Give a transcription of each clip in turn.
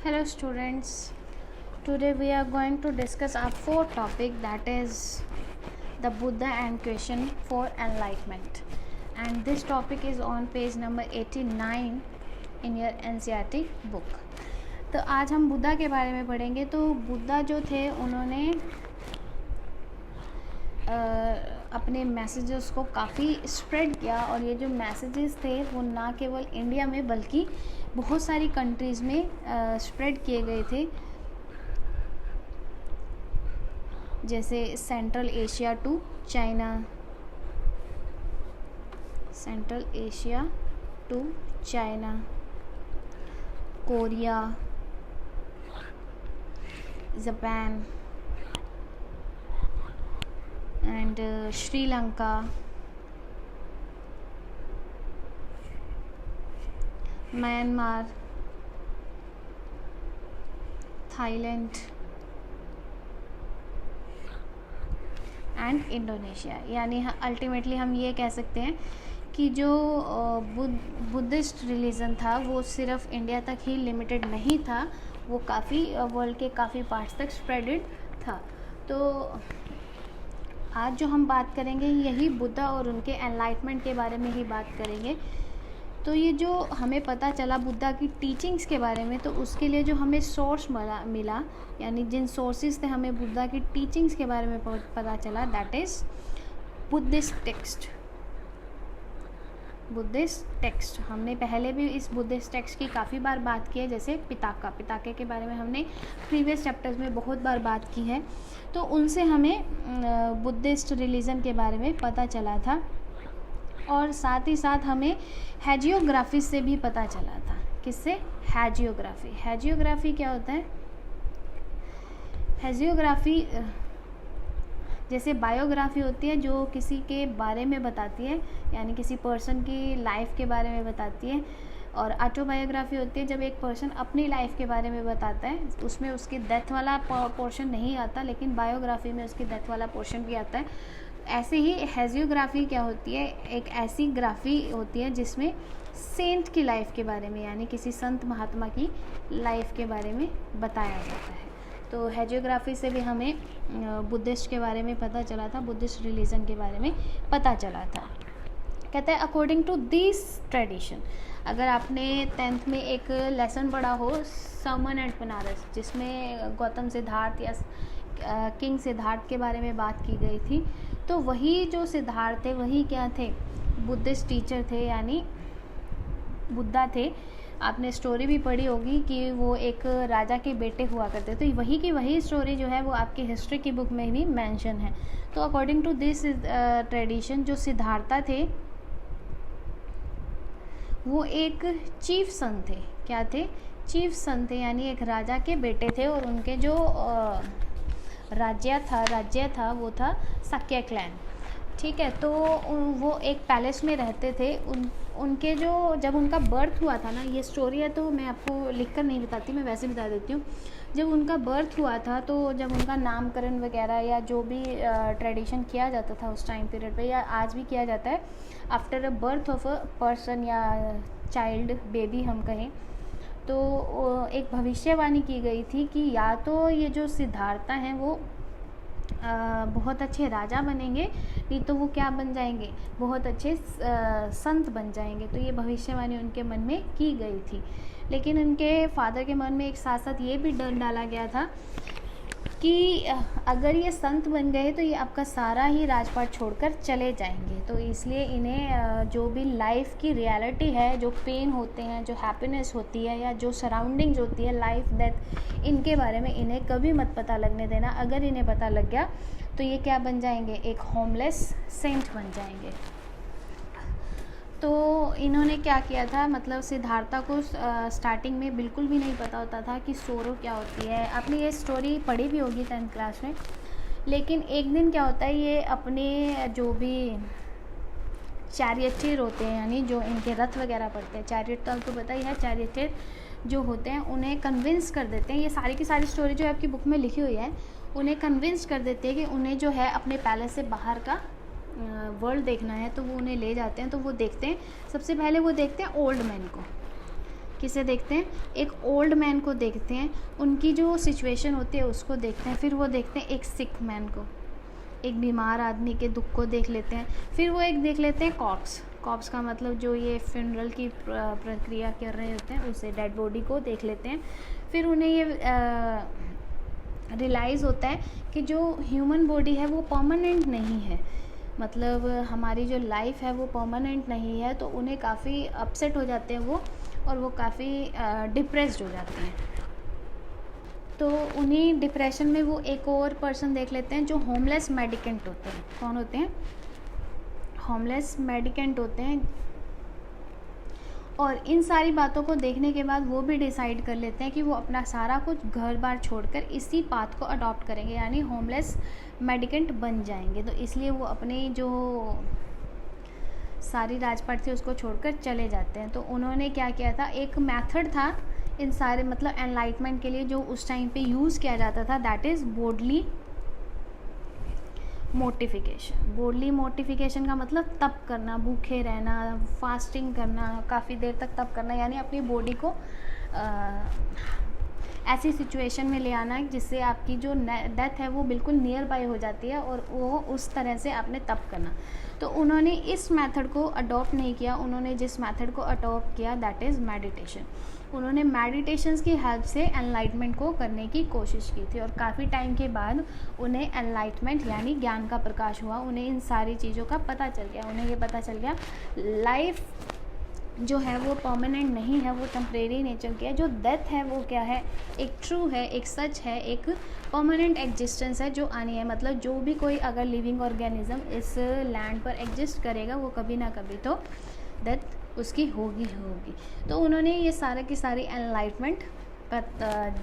Hello students, today we are going to discuss our fourth topic, that is the Buddha and question for enlightenment, and this topic is on page number 89 in your NCERT book. तो आज हम बुद्धा के बारे में पढ़ेंगे। तो बुद्धा जो थे उन्होंने अपने मैसेजेस को काफ़ी स्प्रेड किया, और ये जो मैसेजेस थे वो ना केवल इंडिया में बल्कि बहुत सारी कंट्रीज़ में स्प्रेड किए गए थे, जैसे Central Asia to China, Central Asia to China, Korea, Japan and Sri Lanka, Myanmar, Thailand and Indonesia. यानी अल्टीमेटली हम ये कह सकते हैं कि जो बुद्धिस्ट रिलीजन था वो सिर्फ इंडिया तक ही लिमिटेड नहीं था, वो काफ़ी वर्ल्ड के काफ़ी पार्ट्स तक स्प्रेडेड था। तो आज जो हम बात करेंगे यही बुद्धा और उनके एनलाइटमेंट के बारे में ही बात करेंगे। तो ये जो हमें पता चला बुद्धा की टीचिंग्स के बारे में, तो उसके लिए जो हमें सोर्स मिला यानी जिन सोर्सेज से हमें बुद्धा की टीचिंग्स के बारे में पता चला, that is Buddhist text. Buddhist text हमने पहले भी इस बुद्धिस्ट टेक्स्ट की काफ़ी बार बात की है, जैसे पिताके के बारे में हमने प्रीवियस चैप्टर्स में बहुत बार बात की है। तो उनसे हमें बुद्धिस्ट रिलीजन के बारे में पता चला था, और साथ ही साथ हमें हैजियोग्राफी से भी पता चला था। किससे? हैजियोग्राफी। हैजियोग्राफी क्या होता है? हैजियोग्राफी जैसे बायोग्राफी होती है जो किसी के बारे में बताती है, यानी किसी पर्सन की लाइफ के बारे में बताती है, और ऑटोबायोग्राफी होती है जब एक पर्सन अपनी लाइफ के बारे में बताता है। उसमें उसकी डेथ वाला पोर्शन नहीं आता, लेकिन बायोग्राफी में उसकी डेथ वाला पोर्शन भी आता है। ऐसे ही हैजियोग्राफी क्या होती है? एक ऐसी ग्राफी होती है जिसमें सेंट की लाइफ के बारे में, यानी किसी संत महात्मा की लाइफ के बारे में बताया जाता है। तो हैजियोग्राफी से भी हमें बुद्धिस्ट के बारे में पता चला था, बुद्धिस्ट रिलीजन के बारे में पता चला था। कहता है अकॉर्डिंग टू दिस ट्रेडिशन। अगर आपने 10th में एक लेसन पढ़ा हो समन एंड बनारस, जिसमें गौतम सिद्धार्थ या किंग सिद्धार्थ के बारे में बात की गई थी, तो वही जो सिद्धार्थ थे वही क्या थे? बुद्धिस्ट टीचर थे, यानी बुद्धा थे। आपने स्टोरी भी पढ़ी होगी कि वो एक राजा के बेटे हुआ करते, तो वही की वही स्टोरी जो है वो आपकी हिस्ट्री की बुक में भी मेंशन है। तो अकॉर्डिंग टू दिस ट्रेडिशन, जो सिद्धार्था थे वो एक चीफ सन थे। क्या थे? चीफ सन थे, यानी एक राजा के बेटे थे, और उनके जो राज्य था वो था सक्य क्लैन। ठीक है, तो वो एक पैलेस में रहते थे। उनके जो जब उनका बर्थ हुआ था ना, ये स्टोरी है तो मैं आपको लिखकर नहीं बताती, मैं वैसे बता देती हूँ। जब उनका बर्थ हुआ था, तो जब उनका नामकरण वगैरह या जो भी ट्रेडिशन किया जाता था उस टाइम पीरियड पे, या आज भी किया जाता है, after a birth of a person या चाइल्ड, बेबी हम कहें, तो एक भविष्यवाणी की गई थी कि या तो ये जो सिद्धार्था हैं वो बहुत अच्छे राजा बनेंगे, नहीं तो वो क्या बन जाएंगे? बहुत अच्छे संत बन जाएंगे। तो ये भविष्यवाणी उनके मन में की गई थी। लेकिन उनके फादर के मन में एक साथ साथ ये भी डर डाला गया था कि अगर ये संत बन गए तो ये आपका सारा ही राजपाट छोड़कर चले जाएंगे। तो इसलिए इन्हें जो भी लाइफ की रियलिटी है, जो पेन होते हैं, जो हैप्पीनेस होती है, या जो सराउंडिंग्स होती है, लाइफ डेथ, इनके बारे में इन्हें कभी मत पता लगने देना। अगर इन्हें पता लग गया तो ये क्या बन जाएंगे? एक होमलेस सेंट बन जाएंगे। तो इन्होंने क्या किया था, मतलब सिद्धार्था को स्टार्टिंग में बिल्कुल भी नहीं पता होता था कि सोरो क्या होती है। आपने ये स्टोरी पढ़ी भी होगी 10th क्लास में। लेकिन एक दिन क्या होता है, ये अपने जो भी चैरियटेर होते हैं, यानी जो इनके रथ वगैरह पड़ते हैं, चैरियट तो आपको पता ही है, चैरियटेर जो होते हैं उन्हें कन्विंस कर देते हैं। ये सारी की सारी स्टोरी जो आपकी बुक में लिखी हुई है, उन्हें कन्विंस कर देते हैं कि उन्हें जो है अपने पैलेस से बाहर का वर्ल्ड देखना है। तो वो उन्हें ले जाते हैं, तो वो देखते हैं, सबसे पहले वो देखते हैं ओल्ड मैन को। किसे देखते हैं, एक ओल्ड मैन को देखते हैं, उनकी जो सिचुएशन होती है उसको देखते हैं। फिर वो देखते हैं एक सिक मैन को, एक बीमार आदमी के दुख को देख लेते हैं। फिर वो एक देख लेते हैं कॉप्स का मतलब जो ये फ्यूनरल की प्रक्रिया कर रहे होते हैं उसे, डेड बॉडी को देख लेते हैं। फिर उन्हें ये रियलाइज़ होता है कि जो ह्यूमन बॉडी है वो परमानेंट नहीं है, मतलब हमारी जो लाइफ है वो परमानेंट नहीं है। तो उन्हें काफ़ी अपसेट हो जाते हैं वो, और वो काफ़ी डिप्रेस्ड हो जाते हैं। तो उन्हीं डिप्रेशन में वो एक और पर्सन देख लेते हैं जो होमलेस मेडिकेंट होते हैं। कौन होते हैं? होमलेस मेडिकेंट होते हैं। और इन सारी बातों को देखने के बाद वो भी डिसाइड कर लेते हैं कि वो अपना सारा कुछ घर बार छोड़कर इसी पाथ को अडॉप्ट करेंगे, यानी होमलेस मेडिकेंट बन जाएंगे। तो इसलिए वो अपने जो सारी राजपाट थी उसको छोड़कर चले जाते हैं। तो उन्होंने क्या किया था, एक मेथड था इन सारे मतलब एनलाइटमेंट के लिए जो उस टाइम पे यूज़ किया जाता था, दैट इज़ बोडली मोर्टिफिकेशन। बोडली मोर्टिफिकेशन का मतलब तप करना, भूखे रहना, फास्टिंग करना, काफ़ी देर तक तप करना, यानी अपनी बॉडी को ऐसी सिचुएशन में ले आना जिससे आपकी जो डेथ है वो बिल्कुल नियर बाय हो जाती है, और वो उस तरह से आपने तप करना। तो उन्होंने इस मेथड को अडॉप्ट नहीं किया, उन्होंने जिस मेथड को अडॉप्ट किया दैट इज़ मेडिटेशन। उन्होंने मेडिटेशंस की हेल्प से एनलाइटमेंट को करने की कोशिश की थी, और काफ़ी टाइम के बाद उन्हें एनलाइटमेंट यानी ज्ञान का प्रकाश हुआ। उन्हें इन सारी चीज़ों का पता चल गया। उन्हें ये पता चल गया लाइफ जो है वो परमानेंट नहीं है, वो टेम्परेरी नेचर की है। जो डेथ है वो क्या है, एक ट्रू है, एक सच है, एक परमानेंट एग्जिस्टेंस है जो आनी है। मतलब जो भी कोई अगर लिविंग ऑर्गेनिज्म इस लैंड पर एग्जिस्ट करेगा वो कभी ना कभी तो डेथ उसकी होगी। तो उन्होंने ये सारे की सारी एनलाइटमेंट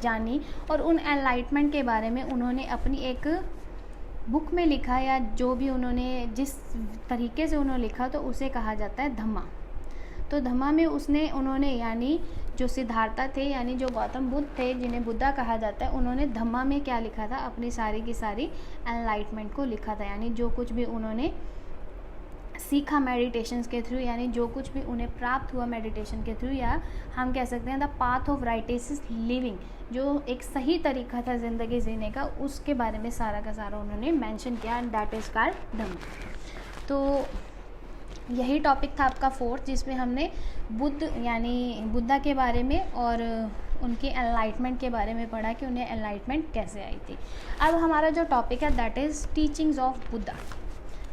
जानी, और उन एनलाइटमेंट के बारे में उन्होंने अपनी एक बुक में लिखा, या जो भी उन्होंने जिस तरीके से उन्होंने लिखा तो उसे कहा जाता है धम्मा। तो धम्मा में उन्होंने यानी जो सिद्धार्था थे यानी जो गौतम बुद्ध थे जिन्हें बुद्धा कहा जाता है, उन्होंने धम्मा में क्या लिखा था, अपनी सारी की सारी एनलाइटमेंट को लिखा था। यानी जो कुछ भी उन्होंने सीखा मेडिटेशंस के थ्रू, यानी जो कुछ भी उन्हें प्राप्त हुआ मेडिटेशन के थ्रू, या हम कह सकते हैं द पाथ ऑफ राइटेसिस लिविंग, जो एक सही तरीका था ज़िंदगी जीने का, उसके बारे में सारा का सारा उन्होंने मेंशन किया, एंड दैट इज़ कॉल्ड धम्मा। तो यही टॉपिक था आपका 4th, जिसमें हमने बुद्ध यानी बुद्धा के बारे में और उनके एनलाइटमेंट के बारे में पढ़ा कि उन्हें एनलाइटमेंट कैसे आई थी। अब हमारा जो टॉपिक है that is teachings of Buddha.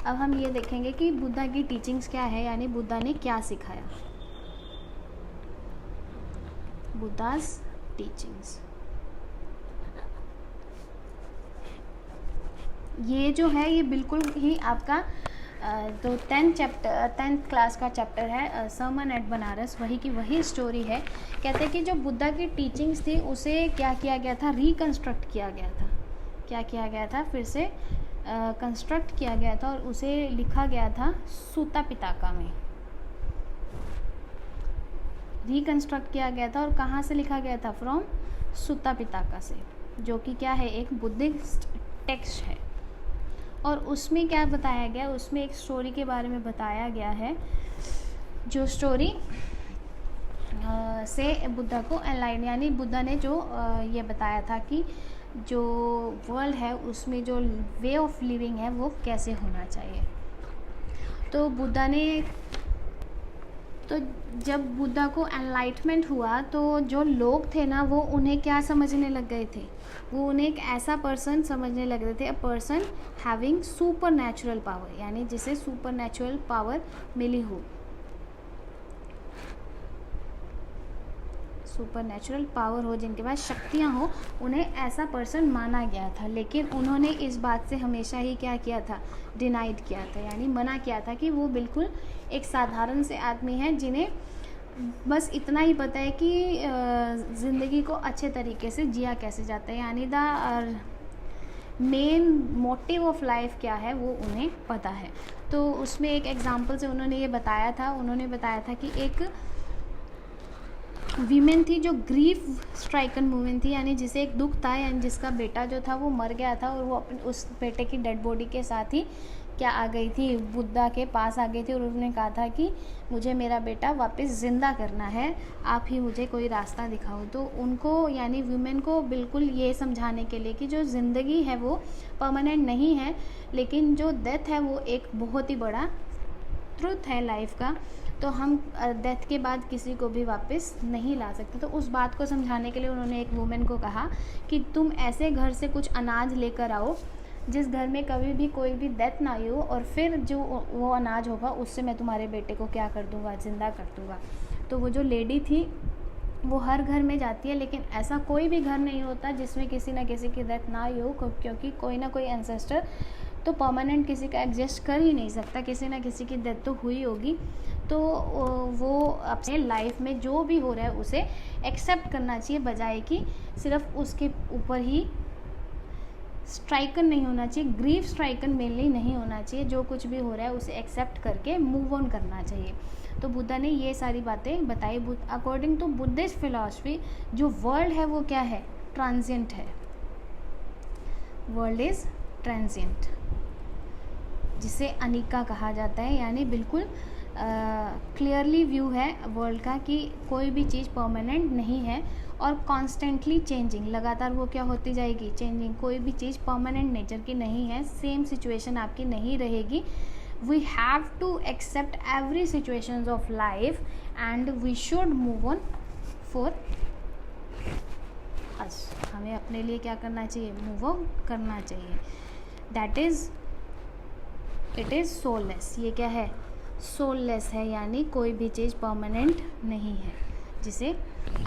अब हम ये देखेंगे कि बुद्धा की टीचिंग्स क्या है, यानी बुद्धा ने क्या सिखाया। बुद्धास टीचिंग्स, ये जो है ये बिल्कुल ही आपका तो 10th क्लास का चैप्टर है सर्मन एट बनारस, वही की वही स्टोरी है। कहते हैं कि जो बुद्धा की टीचिंग्स थी उसे क्या किया गया था, रिकंस्ट्रक्ट किया गया था। क्या किया गया था, फिर से कंस्ट्रक्ट किया गया था, और उसे लिखा गया था सूता पिताका में। रिकंस्ट्रक्ट किया गया था, और कहाँ से लिखा गया था, फ्रॉम सूता पिताका से, जो कि क्या है, एक बुद्धिस्ट टेक्स्ट है। और उसमें क्या बताया गया, उसमें एक स्टोरी के बारे में बताया गया है, जो स्टोरी से बुद्धा को एनलाइट यानी बुद्धा ने जो ये बताया था कि जो वर्ल्ड है उसमें जो वे ऑफ लिविंग है वो कैसे होना चाहिए। तो बुद्धा ने तो जब बुद्धा को एनलाइटमेंट हुआ तो जो लोग थे ना वो उन्हें क्या समझने लग गए थे, वो उन्हें एक ऐसा पर्सन समझने लग रहे थे, a person having super natural power, यानी जिसे सुपर नेचुरल पावर मिली हो, सुपर नेचुरल पावर हो, जिनके पास शक्तियाँ हो, उन्हें ऐसा पर्सन माना गया था। लेकिन उन्होंने इस बात से हमेशा ही क्या किया था, डिनाइड किया था, यानी मना किया था कि वो बिल्कुल एक साधारण से आदमी है जिन्हें बस इतना ही पता है कि ज़िंदगी को अच्छे तरीके से जिया कैसे जाता है, यानी the main motive of life क्या है वो उन्हें पता है। तो उसमें एक एग्जांपल से उन्होंने ये बताया था, उन्होंने बताया था कि एक वीमेन थी जो ग्रीफ स्ट्राइकन वूमेन थी, यानी जिसे एक दुख था, यानी जिसका बेटा जो था वो मर गया था, और वो अपने उस बेटे की डेड बॉडी के साथ ही क्या आ गई थी, बुद्धा के पास आ गई थी और उन्होंने कहा था कि मुझे मेरा बेटा वापस ज़िंदा करना है, आप ही मुझे कोई रास्ता दिखाओ। तो उनको यानी वुमेन को बिल्कुल ये समझाने के लिए कि जो ज़िंदगी है वो परमानेंट नहीं है, लेकिन जो डेथ है वो एक बहुत ही बड़ा ट्रुथ है लाइफ का, तो हम डेथ के बाद किसी को भी वापस नहीं ला सकते। तो उस बात को समझाने के लिए उन्होंने एक वुमेन को कहा कि तुम ऐसे घर से कुछ अनाज लेकर आओ जिस घर में कभी भी कोई भी डेथ ना हो, और फिर जो वो अनाज होगा उससे मैं तुम्हारे बेटे को क्या कर दूँगा, ज़िंदा कर दूँगा। तो वो जो लेडी थी वो हर घर में जाती है, लेकिन ऐसा कोई भी घर नहीं होता जिसमें किसी ना किसी की डेथ ना हो, क्योंकि कोई ना कोई एंसेस्टर तो परमानेंट किसी का एग्जिस्ट कर ही नहीं सकता, किसी ना किसी की डेथ तो हुई होगी। तो वो अपने लाइफ में जो भी हो रहा है उसे एक्सेप्ट करना चाहिए, बजाय कि सिर्फ उसके ऊपर ही स्ट्राइकन नहीं होना चाहिए, ग्रीफ स्ट्राइकन मेनली नहीं होना चाहिए। जो कुछ भी हो रहा है उसे एक्सेप्ट करके मूव ऑन करना चाहिए। तो बुद्धा ने ये सारी बातें बताई। अकॉर्डिंग टू बुद्धिस्ट फिलॉसफी जो वर्ल्ड है वो क्या है, ट्रांजिएंट है। वर्ल्ड इज़ ट्रांजिएंट, जिसे अनिका कहा जाता है, यानी बिल्कुल क्लियरली व्यू है वर्ल्ड का कि कोई भी चीज़ परमानेंट नहीं है और कॉन्स्टेंटली चेंजिंग, लगातार वो क्या होती जाएगी, चेंजिंग। कोई भी चीज़ परमानेंट नेचर की नहीं है, सेम सिचुएशन आपकी नहीं रहेगी। We have to accept every situations of life and we should move on for us. हमें अपने लिए क्या करना चाहिए, मूव ऑन करना चाहिए। That is it is soulless. ये क्या है, सोललेस है, यानी कोई भी चीज़ परमानेंट नहीं है, जिसे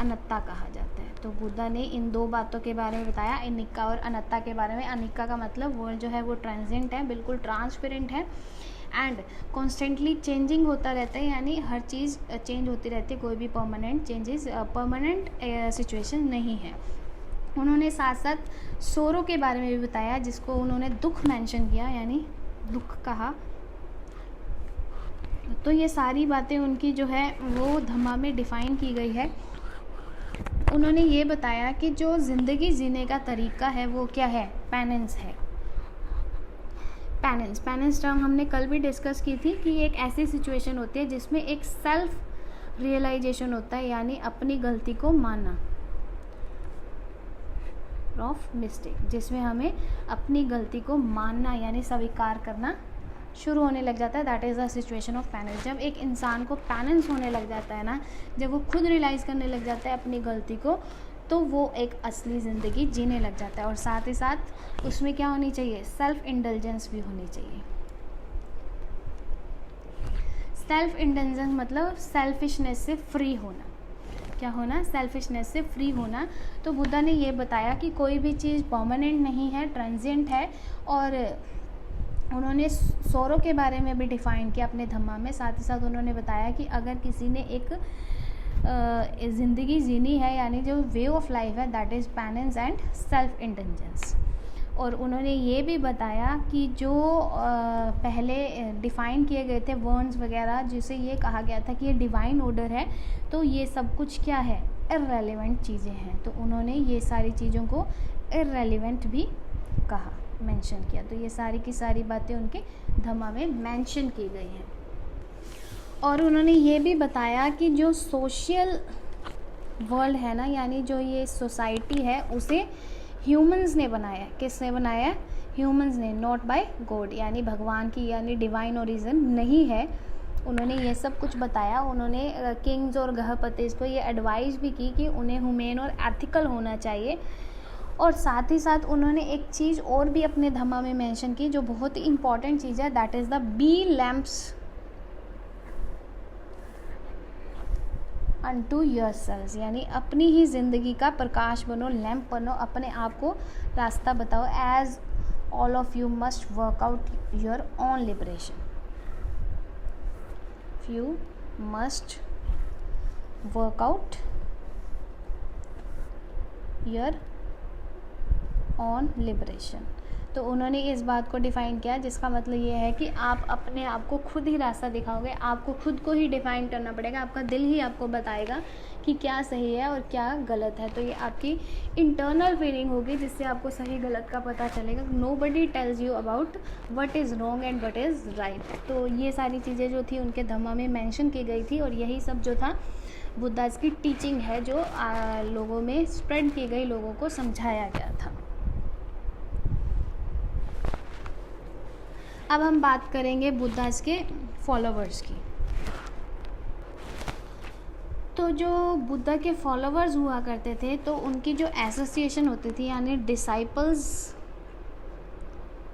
अनत्ता कहा जाता है। तो बुद्धा ने इन दो बातों के बारे में बताया, अनिका और अनत्ता के बारे में। अनिका का मतलब वर्ल्ड जो है वो ट्रांजिएंट है, बिल्कुल ट्रांसपेरेंट है एंड कॉन्स्टेंटली चेंजिंग होता रहता है, यानी हर चीज़ चेंज होती रहती है, कोई भी परमानेंट सिचुएशन नहीं है। उन्होंने साथ साथ सोरो के बारे में भी बताया, जिसको उन्होंने दुख मेंशन किया, यानी दुख कहा। तो ये सारी बातें उनकी जो है वो धम्मा में डिफ़ाइन की गई है। उन्होंने ये बताया कि जो ज़िंदगी जीने का तरीका है वो क्या है, पेनेंस है। पेनेंस टर्म हमने कल भी डिस्कस की थी कि एक ऐसी सिचुएशन होती है जिसमें एक सेल्फ रियलाइजेशन होता है, यानी अपनी गलती को मानना, ऑफ मिस्टेक, जिसमें हमें अपनी गलती को मानना यानी स्वीकार करना शुरू होने लग जाता है। That is the situation of penance. जब एक इंसान को पेनेंस होने लग जाता है ना, जब वो खुद रियलाइज़ करने लग जाता है अपनी गलती को, तो वो एक असली ज़िंदगी जीने लग जाता है। और साथ ही साथ उसमें क्या होनी चाहिए, सेल्फ इंडल्जेंस भी होनी चाहिए। सेल्फ इंडल्जेंस मतलब सेल्फिशनेस से फ्री होना। क्या होना, सेल्फिशनेस से फ्री होना। तो बुद्धा ने ये बताया कि कोई भी चीज़ परमानेंट नहीं है, ट्रांजिएंट है। और उन्होंने सोरो के बारे में भी डिफ़ाइन किया अपने धम्मा में। साथ ही साथ उन्होंने बताया कि अगर किसी ने एक ज़िंदगी जीनी है, यानी जो वे ऑफ लाइफ है, that is penance and self indulgence. और उन्होंने ये भी बताया कि जो पहले डिफ़ाइन किए गए थे वर्ड्स वगैरह, जिसे ये कहा गया था कि ये डिवाइन ऑर्डर है, तो ये सब कुछ क्या है, इररेलेवेंट चीज़ें हैं। तो उन्होंने ये सारी चीज़ों को इररेलेवेंट भी कहा, मेंशन किया। तो ये सारी की सारी बातें उनके धम्मा में मेंशन की गई हैं। और उन्होंने ये भी बताया कि जो सोशल वर्ल्ड है ना, यानी जो ये सोसाइटी है, उसे ह्यूमंस ने बनाया। किसने बनाया, ह्यूमंस ने, नॉट बाय गॉड, यानी भगवान की यानी डिवाइन ओरिजिन नहीं है। उन्होंने ये सब कुछ बताया। उन्होंने किंग्स और गृहपतिस को ये एडवाइस भी की कि उन्हें ह्यूमेन और एथिकल होना चाहिए। और साथ ही साथ उन्होंने एक चीज़ और भी अपने धम्मा में मेंशन की जो बहुत ही इम्पॉर्टेंट चीज़ है, that is the be lamps unto yourselves, यानी अपनी ही ज़िंदगी का प्रकाश बनो, लैम्प बनो, अपने आप को रास्ता बताओ। As all of you must work out your own liberation, you must work out your own liberation. तो उन्होंने इस बात को डिफ़ाइन किया, जिसका मतलब ये है कि आप अपने आप को खुद ही रास्ता दिखाओगे, आपको खुद को ही डिफ़ाइन करना पड़ेगा। आपका दिल ही आपको बताएगा कि क्या सही है और क्या गलत है। तो ये आपकी इंटरनल फीलिंग होगी जिससे आपको सही गलत का पता चलेगा। Nobody tells you about what is wrong and what is right. तो ये सारी चीज़ें जो थी उनके धम्मा में मेंशन की गई थी और यही सब जो था बुद्धास की टीचिंग है जो लोगों में स्प्रेड की गई, लोगों को समझाया गया था। अब हम बात करेंगे बुद्धास के फॉलोवर्स की। तो जो बुद्धा के फॉलोवर्स हुआ करते थे तो उनकी जो एसोसिएशन होती थी, यानी डिसाइपल्स,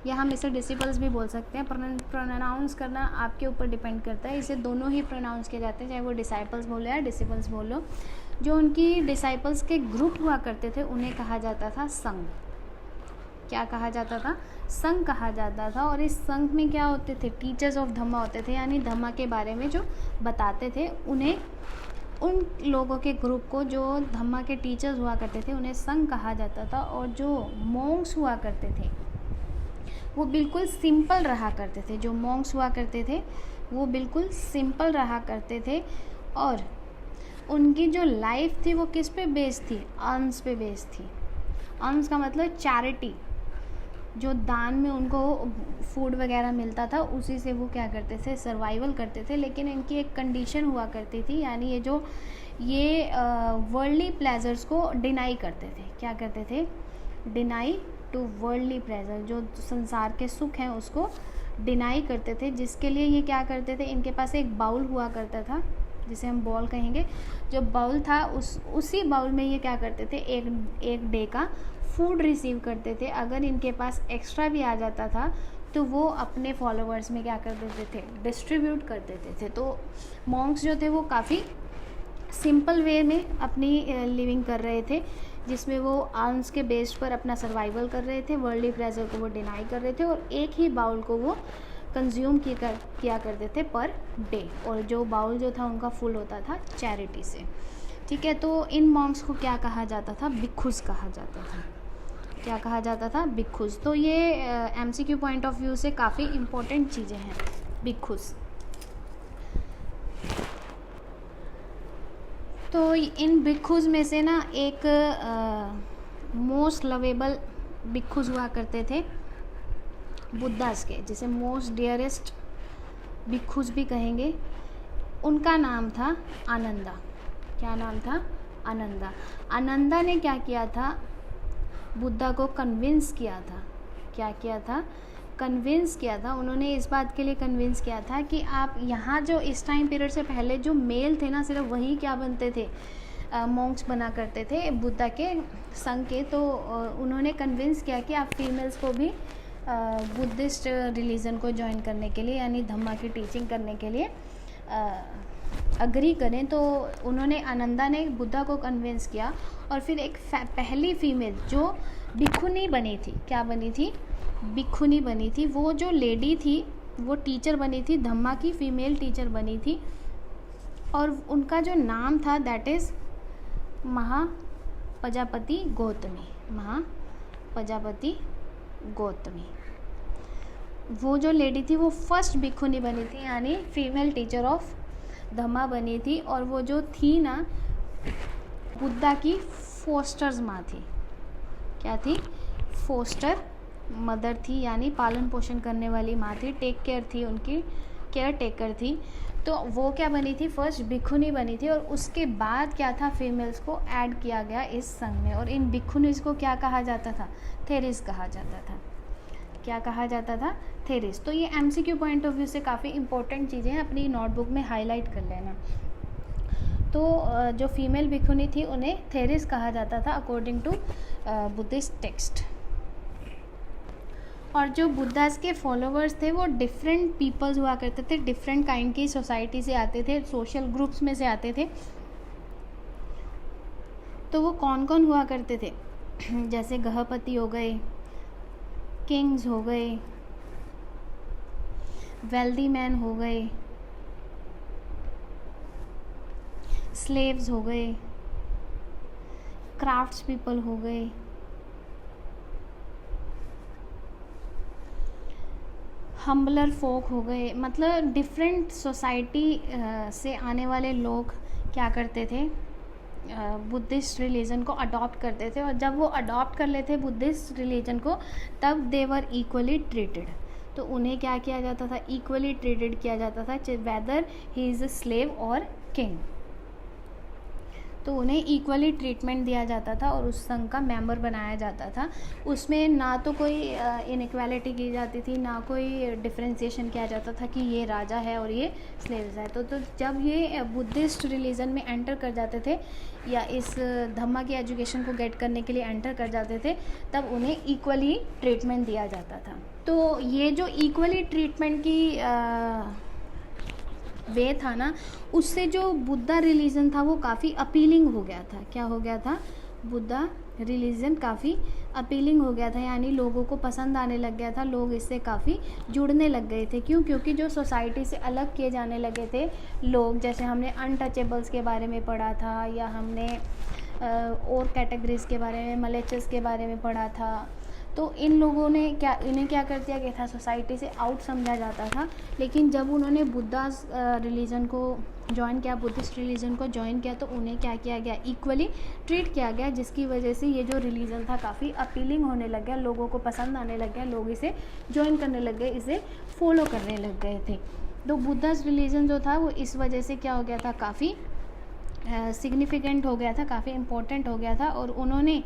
या हम इसे डिसिपल्स भी बोल सकते हैं, प्रोनाउंस करना आपके ऊपर डिपेंड करता है। इसे दोनों ही प्रोनाउंस किए जाते हैं, चाहे वो डिसाइपल्स बोलो या डिसिपल्स बोलो। जो उनकी डिसाइपल्स के ग्रुप हुआ करते थे उन्हें कहा जाता था संघ। क्या कहा जाता था? संघ कहा जाता था। और इस संघ में क्या होते थे? टीचर्स ऑफ धम्मा होते थे, यानी धम्मा के बारे में जो बताते थे उन्हें, उन लोगों के ग्रुप को जो धम्मा के टीचर्स हुआ करते थे उन्हें संघ कहा जाता था। और जो मॉन्क्स हुआ करते थे वो बिल्कुल सिंपल रहा करते थे। जो मॉन्क्स हुआ करते थे वो बिल्कुल सिंपल रहा करते थे और उनकी जो लाइफ थी वो किस पे बेस्ड थी? अर्न्स पे बेस्ड थी। अर्न्स का मतलब चैरिटी, जो दान में उनको फूड वगैरह मिलता था उसी से वो क्या करते थे? सर्वाइवल करते थे। लेकिन इनकी एक कंडीशन हुआ करती थी, यानी ये वर्ल्डली प्लेजर्स को डिनाई करते थे। क्या करते थे? डिनाई टू वर्ल्डली प्लेजर, जो संसार के सुख हैं उसको डिनाई करते थे। जिसके लिए ये क्या करते थे? इनके पास एक बाउल हुआ करता था जिसे हम बॉल कहेंगे। जो बाउल था उसी बाउल में ये क्या करते थे? एक डे का फूड रिसीव करते थे। अगर इनके पास एक्स्ट्रा भी आ जाता था तो वो अपने फॉलोअर्स में क्या कर देते थे? डिस्ट्रीब्यूट कर देते थे। तो मॉन्क्स जो थे वो काफ़ी सिंपल वे में अपनी लिविंग कर रहे थे, जिसमें वो आर्म्स के बेस पर अपना सर्वाइवल कर रहे थे, वर्ल्डली प्लेजर को वो डिनाई कर रहे थे और एक ही बाउल को वो कंज्यूम किया करते थे पर डे। और जो बाउल जो था उनका फुल होता था चैरिटी से। ठीक है, तो इन मॉन्क्स को क्या कहा जाता था? भिक्षुस कहा जाता था। क्या कहा जाता था? भिक्षुस। तो ये एमसीक्यू पॉइंट ऑफ व्यू से काफ़ी इम्पोर्टेंट चीज़ें हैं। भिक्षुस, तो इन भिक्षुस में से ना एक मोस्ट लवेबल भिक्षुस हुआ करते थे बुद्धास के, जिसे मोस्ट डियरेस्ट भिक्षुस भी कहेंगे। उनका नाम था आनंदा। क्या नाम था? आनंदा। आनंदा ने क्या किया था? बुद्धा को कन्विंस किया था। क्या किया था? कन्विंस किया था। उन्होंने इस बात के लिए कन्विंस किया था कि आप यहाँ जो इस टाइम पीरियड से पहले जो मेल थे ना, सिर्फ वही क्या बनते थे? मॉन्क्स बना करते थे बुद्धा के संघ के। तो उन्होंने कन्विंस किया कि आप फीमेल्स को भी बुद्धिस्ट रिलीजन को ज्वाइन करने के लिए, यानी धम्मा की टीचिंग करने के लिए अग्री करें। तो उन्होंने, आनंदा ने बुद्धा को कन्विंस किया और फिर एक पहली फीमेल जो भिक्षुनी बनी थी, क्या बनी थी? भिक्षुनी बनी थी। वो जो लेडी थी वो टीचर बनी थी, धम्मा की फीमेल टीचर बनी थी और उनका जो नाम था दैट इज़ महाप्रजापति गौतमी। महाप्रजापति गौतमी। वो जो लेडी थी वो फर्स्ट भिक्षुनी बनी थी, यानी फीमेल टीचर ऑफ धम्मा बनी थी। और वो जो थी ना, बुद्धा की फोस्टर्स माँ थी। क्या थी? फोस्टर मदर थी, यानी पालन पोषण करने वाली माँ थी, टेक केयर थी, उनकी केयर टेकर थी। तो वो क्या बनी थी? फर्स्ट भिक्षुनी बनी थी। और उसके बाद क्या था? फीमेल्स को ऐड किया गया इस संघ में। और इन भिक्षुनीज को क्या कहा जाता था? थेरिस कहा जाता था। क्या कहा जाता था? थेरिस। तो ये एमसीक्यू पॉइंट ऑफ व्यू से काफ़ी इंपॉर्टेंट चीज़ें हैं, अपनी नोटबुक में हाईलाइट कर लेना। तो जो फीमेल भिक्षुनी थी उन्हें थेरिस कहा जाता था अकॉर्डिंग टू बुद्धिस्ट टेक्स्ट। और जो बुद्धास के फॉलोवर्स थे वो डिफरेंट पीपल्स हुआ करते थे, डिफरेंट काइंड की सोसाइटी से आते थे, सोशल ग्रुप्स में से आते थे। तो वो कौन कौन हुआ करते थे? जैसे गृहपति हो गए, किंग्स हो गए, वेल्दी मैन हो गए, स्लेव्स हो गए, क्राफ्ट्स पीपल हो गए, हम्बलर फोक हो गए। मतलब डिफरेंट सोसाइटी से आने वाले लोग क्या करते थे? बुद्धिस्ट रिलीजन को अडॉप्ट करते थे, और जब वो अडॉप्ट कर लेते बुद्धिस्ट रिलीजन को तब दे वर इक्वली ट्रीटेड। तो उन्हें क्या किया जाता था, इक्वली ट्रीटेड किया जाता था, weather he is a slave और किंग। तो उन्हें इक्वली ट्रीटमेंट दिया जाता था और उस संघ का मेंबर बनाया जाता था। उसमें ना तो कोई इनइक्वालिटी की जाती थी, ना कोई डिफ्रेंशिएशन किया जाता था कि ये राजा है और ये स्लेव्स है। तो जब ये बुद्धिस्ट रिलीजन में एंटर कर जाते थे या इस धम्मा की एजुकेशन को गेट करने के लिए एंटर कर जाते थे, तब उन्हें इक्वली ट्रीटमेंट दिया जाता था। तो ये जो इक्वली ट्रीटमेंट की वे था ना, उससे जो बुद्धा रिलीजन था वो काफ़ी अपीलिंग हो गया था। क्या हो गया था, बुद्धा रिलीजन काफ़ी अपीलिंग हो गया था, यानी लोगों को पसंद आने लग गया था, लोग इससे काफ़ी जुड़ने लग गए थे। क्यों? क्योंकि जो सोसाइटी से अलग किए जाने लगे थे लोग, जैसे हमने अनटचेबल्स के बारे में पढ़ा था, या हमने और कैटेगरीज के बारे में, मलेचस के बारे में पढ़ा था। तो इन लोगों ने इन्हें क्या कर दिया गया था, सोसाइटी से आउट समझा जाता था। लेकिन जब उन्होंने बुद्धा रिलीजन को ज्वाइन किया, बुद्धिस्ट रिलीजन को ज्वाइन किया, तो उन्हें क्या किया गया, इक्वली ट्रीट किया गया, जिसकी वजह से ये जो रिलीजन था काफ़ी अपीलिंग होने लग गया, लोगों को पसंद आने लग गया, लोग इसे ज्वाइन करने लग गए, इसे फॉलो करने लग गए थे। तो बुद्धिस्ट रिलीजन जो था वो इस वजह से क्या हो गया था, काफ़ी सिग्निफिकेंट हो गया था, काफ़ी इम्पोर्टेंट हो गया था। और उन्होंने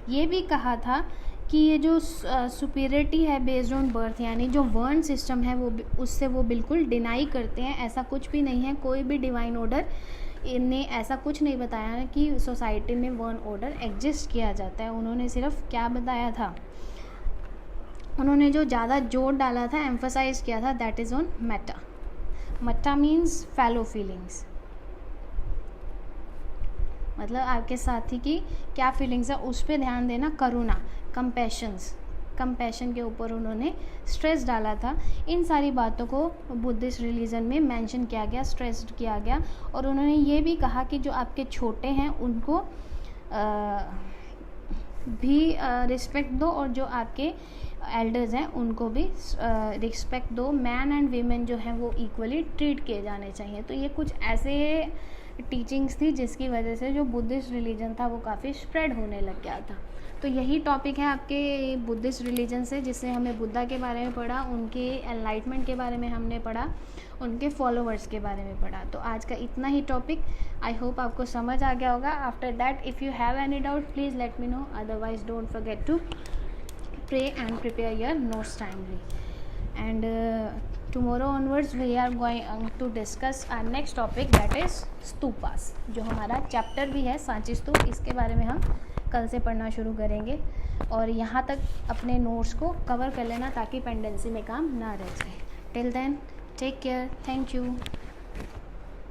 ये भी कहा था कि ये जो सुपीरियरिटी है बेस्ड ऑन बर्थ, यानी जो वर्ण सिस्टम है वो उससे वो बिल्कुल डिनाई करते हैं। ऐसा कुछ भी नहीं है, कोई भी डिवाइन ऑर्डर इन्हें ऐसा कुछ नहीं बताया है कि सोसाइटी में वर्ण ऑर्डर एग्जिस्ट किया जाता है। उन्होंने सिर्फ क्या बताया था, उन्होंने जो ज़्यादा जोर डाला था, एम्फसाइज किया था, that is on Meta. Meta means fellow feelings, मतलब आपके साथी की क्या फीलिंग्स है उस पर ध्यान देना। करुणा, कंपैशन के ऊपर उन्होंने स्ट्रेस डाला था। इन सारी बातों को बुद्धिस्ट रिलीजन में मेंशन किया गया, स्ट्रेस किया गया। और उन्होंने ये भी कहा कि जो आपके छोटे हैं उनको भी रिस्पेक्ट दो, और जो आपके एल्डर्स हैं उनको भी रिस्पेक्ट दो। मैन एंड वीमेन जो हैं वो इक्वली ट्रीट किए जाने चाहिए। तो ये कुछ ऐसे टीचिंग्स थी जिसकी वजह से जो बुद्धिस्ट रिलीजन था वो काफ़ी स्प्रेड होने लग गया था। तो यही टॉपिक है आपके बुद्धिस्ट रिलीजन से, जिससे हमें बुद्धा के बारे में पढ़ा, उनके एनलाइटमेंट के बारे में हमने पढ़ा, उनके फॉलोवर्स के बारे में पढ़ा। तो आज का इतना ही टॉपिक, आई होप आपको समझ आ गया होगा। After that if you have any doubt please let me know, otherwise don't forget to pray and prepare your notes timely. And tomorrow onwards we are going to discuss our next topic, that is stupas, जो हमारा chapter भी है सांची स्तूप। इसके बारे में हम कल से पढ़ना शुरू करेंगे। और यहाँ तक अपने नोट्स को कवर कर लेना ताकि पेंडेंसी में काम ना रह जाए। Till then take care, thank you.